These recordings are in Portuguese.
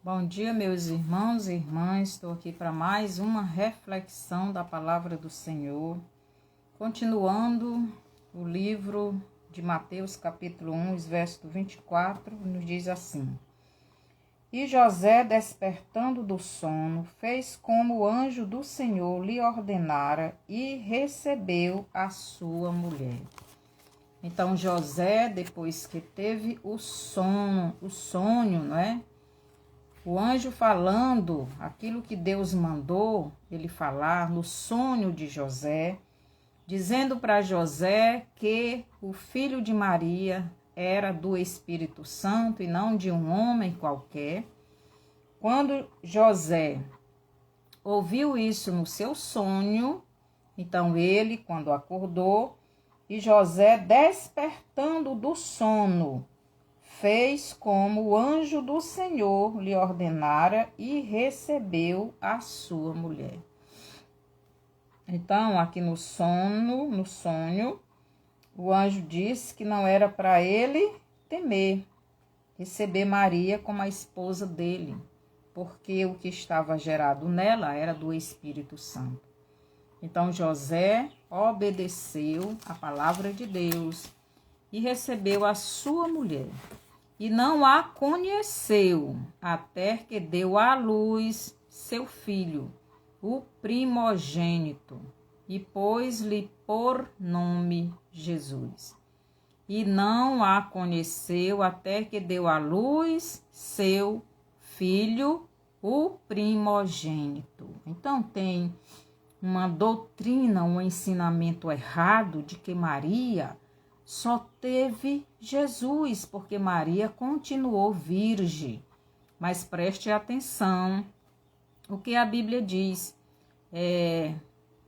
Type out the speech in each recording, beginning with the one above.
Bom dia, meus irmãos e irmãs. Estou aqui para mais uma reflexão da palavra do Senhor. Continuando o livro de Mateus, capítulo 1, verso 24, nos diz assim: E José, despertando do sono, fez como o anjo do Senhor lhe ordenara e recebeu a sua mulher. Então, José, depois que teve o sonho, não é? O anjo falando aquilo que Deus mandou ele falar no sonho de José, dizendo para José que o filho de Maria era do Espírito Santo e não de um homem qualquer. Quando José ouviu isso no seu sonho, então ele, quando acordou, e José, despertando do sono, fez como o anjo do Senhor lhe ordenara e recebeu a sua mulher. Então, aqui no sonho, o anjo disse que não era para ele temer receber Maria como a esposa dele, porque o que estava gerado nela era do Espírito Santo. Então, José obedeceu a palavra de Deus e recebeu a sua mulher. E não a conheceu, até que deu à luz seu filho, o primogênito, e pôs-lhe por nome Jesus. E não a conheceu, até que deu à luz seu filho, o primogênito. Então tem uma doutrina, um ensinamento errado de que Maria só teve Jesus, porque Maria continuou virgem. Mas preste atenção o que a Bíblia diz.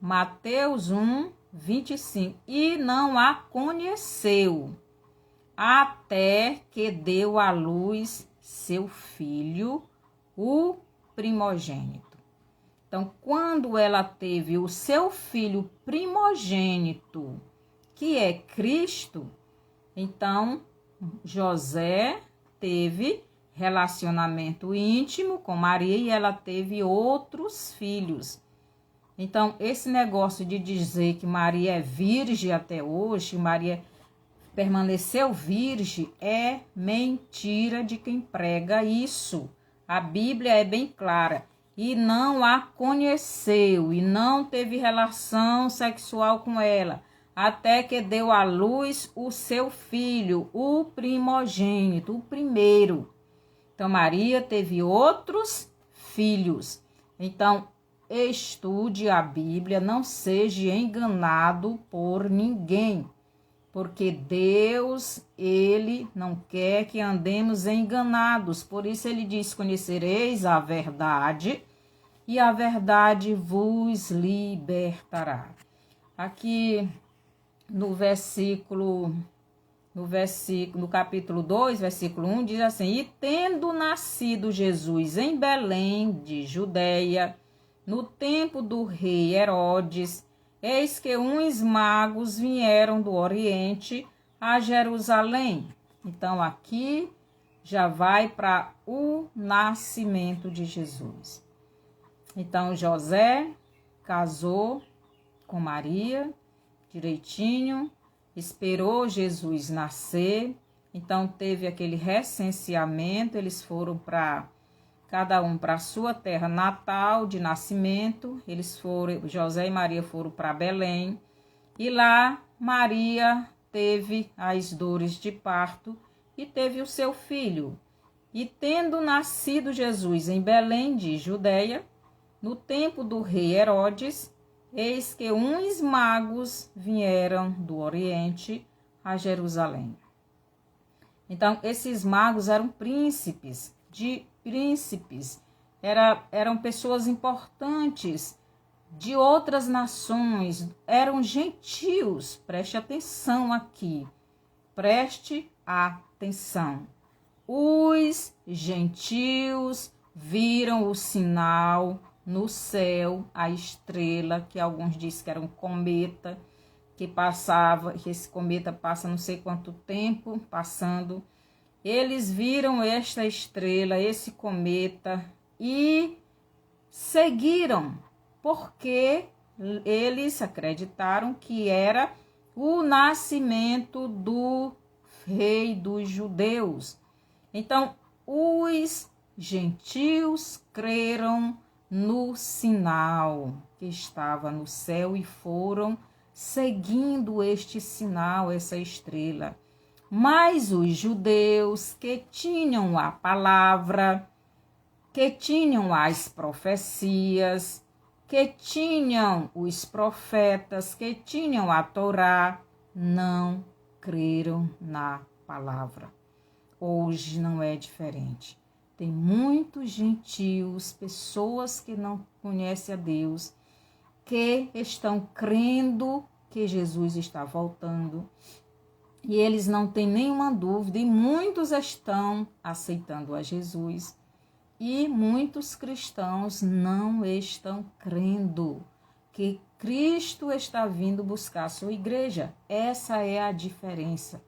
Mateus 1, 25. E não a conheceu, até que deu à luz seu filho, o primogênito. Então, quando ela teve o seu filho primogênito, que é Cristo, então José teve relacionamento íntimo com Maria e ela teve outros filhos. Então, esse negócio de dizer que Maria é virgem até hoje, Maria permaneceu virgem, é mentira de quem prega isso. A Bíblia é bem clara. E não a conheceu, e não teve relação sexual com ela, até que deu à luz o seu filho, o primogênito, o primeiro. Então, Maria teve outros filhos. Então, estude a Bíblia, não seja enganado por ninguém, porque Deus, Ele não quer que andemos enganados. Por isso ele diz: conhecereis a verdade, e a verdade vos libertará. Aqui no capítulo 2, versículo 1, diz assim: E tendo nascido Jesus em Belém de Judeia, no tempo do rei Herodes, eis que uns magos vieram do Oriente a Jerusalém. Então aqui já vai para o nascimento de Jesus. Então José casou com Maria direitinho, esperou Jesus nascer, então teve aquele recenseamento, eles foram para cada um para a sua terra natal de nascimento. José e Maria foram para Belém, e lá Maria teve as dores de parto e teve o seu filho. E tendo nascido Jesus em Belém de Judeia, no tempo do rei Herodes, eis que uns magos vieram do Oriente a Jerusalém. Então, esses magos eram príncipes, eram pessoas importantes de outras nações, eram gentios. Preste atenção aqui, preste atenção. Os gentios viram o sinal no céu, a estrela, que alguns dizem que era um cometa, que esse cometa passa não sei quanto tempo passando, eles viram esta estrela, esse cometa, e seguiram, porque eles acreditaram que era o nascimento do rei dos judeus. Então, os gentios creram no sinal que estava no céu e foram seguindo este sinal, essa estrela. Mas os judeus que tinham a palavra, que tinham as profecias, que tinham os profetas, que tinham a Torá, não creram na palavra. Hoje não é diferente. Tem muitos gentios, pessoas que não conhecem a Deus, que estão crendo que Jesus está voltando. E eles não têm nenhuma dúvida, e muitos estão aceitando a Jesus. E muitos cristãos não estão crendo que Cristo está vindo buscar a sua igreja. Essa é a diferença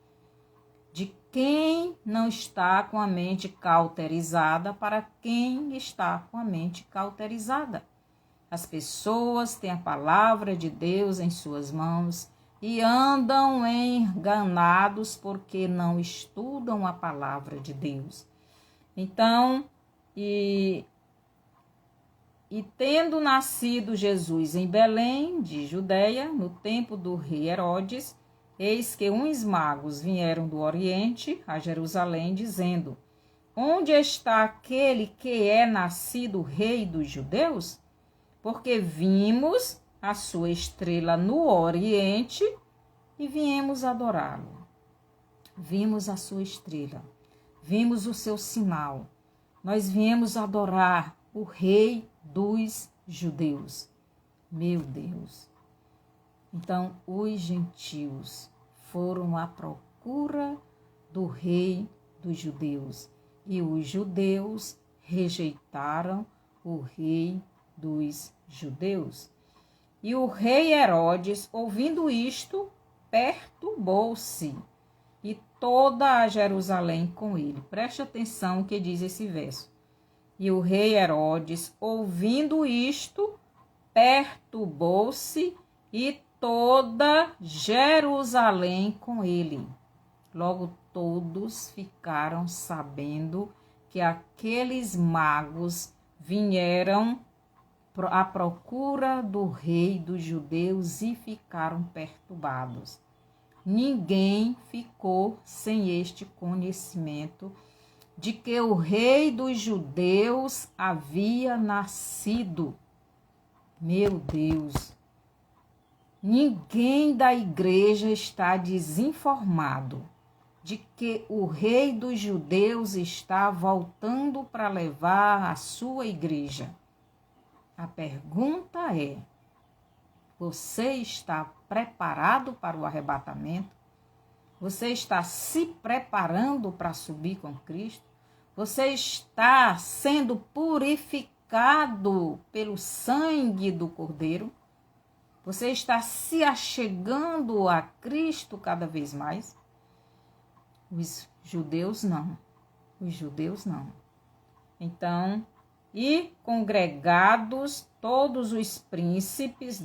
de quem não está com a mente cauterizada para quem está com a mente cauterizada. As pessoas têm a palavra de Deus em suas mãos e andam enganados porque não estudam a palavra de Deus. Então, e tendo nascido Jesus em Belém, de Judeia, no tempo do rei Herodes, eis que uns magos vieram do Oriente a Jerusalém, dizendo: onde está aquele que é nascido rei dos judeus? Porque vimos a sua estrela no Oriente e viemos adorá-lo. Vimos a sua estrela, vimos o seu sinal. Nós viemos adorar o rei dos judeus. Meu Deus! Então, os gentios foram à procura do rei dos judeus e os judeus rejeitaram o rei dos judeus. E o rei Herodes, ouvindo isto, perturbou-se e toda a Jerusalém com ele. Preste atenção o que diz esse verso. E o rei Herodes, ouvindo isto, perturbou-se e toda Jerusalém com ele. Logo todos ficaram sabendo que aqueles magos vieram à procura do rei dos judeus e ficaram perturbados. Ninguém ficou sem este conhecimento de que o rei dos judeus havia nascido. Meu Deus! Ninguém da igreja está desinformado de que o rei dos judeus está voltando para levar a sua igreja. A pergunta é: você está preparado para o arrebatamento? Você está se preparando para subir com Cristo? Você está sendo purificado pelo sangue do Cordeiro? Você está se achegando a Cristo cada vez mais? Os judeus não. Os judeus não. Então, e congregados todos os príncipes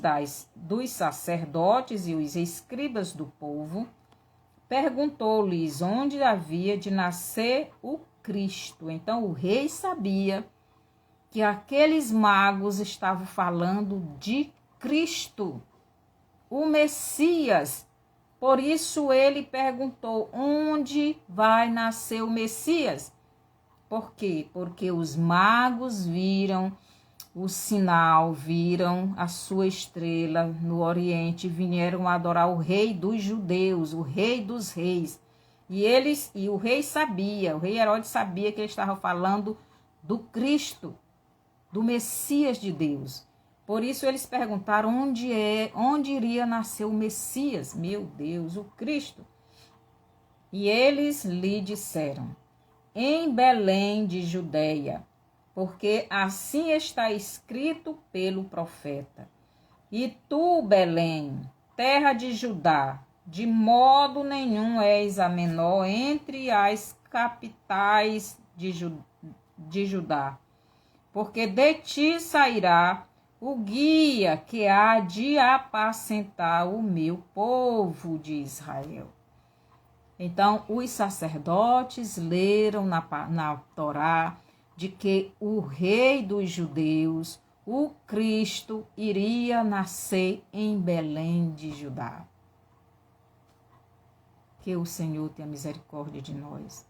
dos sacerdotes e os escribas do povo, perguntou-lhes onde havia de nascer o Cristo. Então o rei sabia que aqueles magos estavam falando de Cristo, o Messias. Por isso ele perguntou: onde vai nascer o Messias? Por quê? Porque os magos viram o sinal, viram a sua estrela no Oriente, vieram adorar o rei dos judeus, o rei dos reis. E o rei sabia, o rei Herodes sabia que ele estava falando do Cristo, do Messias de Deus. Por isso eles perguntaram onde iria nascer o Messias, meu Deus, o Cristo. E eles lhe disseram: em Belém de Judeia, porque assim está escrito pelo profeta. E tu, Belém, terra de Judá, de modo nenhum és a menor entre as capitais de Judá, porque de ti sairá o guia que há de apacentar o meu povo de Israel. Então, os sacerdotes leram na Torá de que o rei dos judeus, o Cristo, iria nascer em Belém de Judá. Que o Senhor tenha misericórdia de nós,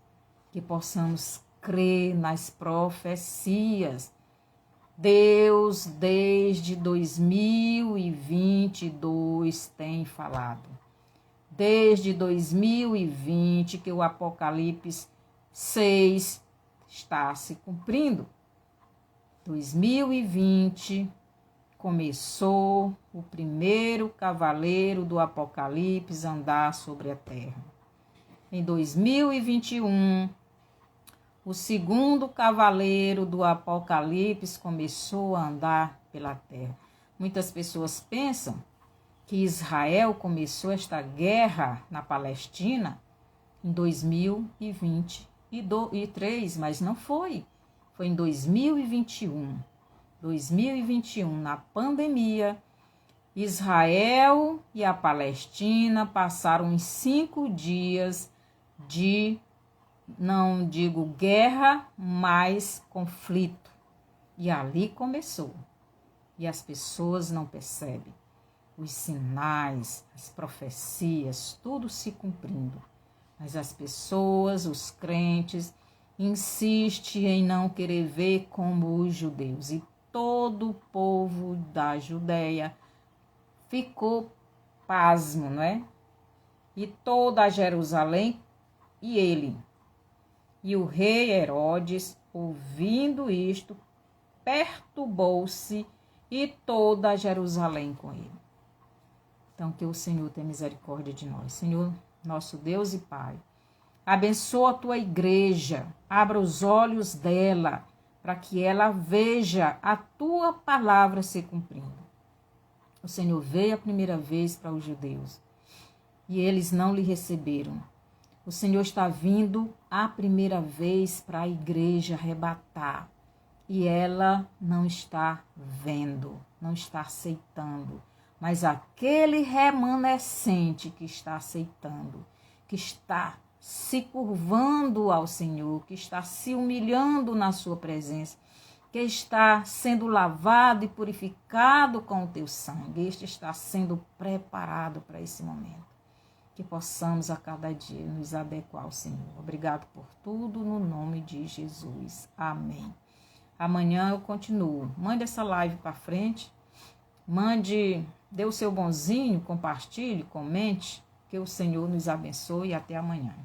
que possamos crer nas profecias. Deus, desde 2022, tem falado. Desde 2020, que o Apocalipse 6 está se cumprindo. 2020 começou o primeiro cavaleiro do Apocalipse a andar sobre a terra. Em 2021, o segundo cavaleiro do Apocalipse começou a andar pela terra. Muitas pessoas pensam que Israel começou esta guerra na Palestina em 2023, mas não foi. Foi em 2021. 2021, na pandemia, Israel e a Palestina passaram uns 5 dias de, não digo guerra, mas conflito. E ali começou. E as pessoas não percebem. Os sinais, as profecias, tudo se cumprindo. Mas as pessoas, os crentes, insistem em não querer ver como os judeus. E todo o povo da Judeia ficou pasmo, não é? E toda Jerusalém e ele. E o rei Herodes, ouvindo isto, perturbou-se e toda Jerusalém com ele. Então, que o Senhor tenha misericórdia de nós. Senhor, nosso Deus e Pai, abençoa a tua igreja, abra os olhos dela, para que ela veja a tua palavra se cumprindo. O Senhor veio a primeira vez para os judeus e eles não lhe receberam. O Senhor está vindo a primeira vez para a igreja arrebatar e ela não está vendo, não está aceitando. Mas aquele remanescente que está aceitando, que está se curvando ao Senhor, que está se humilhando na sua presença, que está sendo lavado e purificado com o teu sangue, este está sendo preparado para esse momento. Que possamos a cada dia nos adequar ao Senhor. Obrigado por tudo, no nome de Jesus. Amém. Amanhã eu continuo. Mande essa live para frente. Dê o seu bonzinho, compartilhe, comente. Que o Senhor nos abençoe e até amanhã.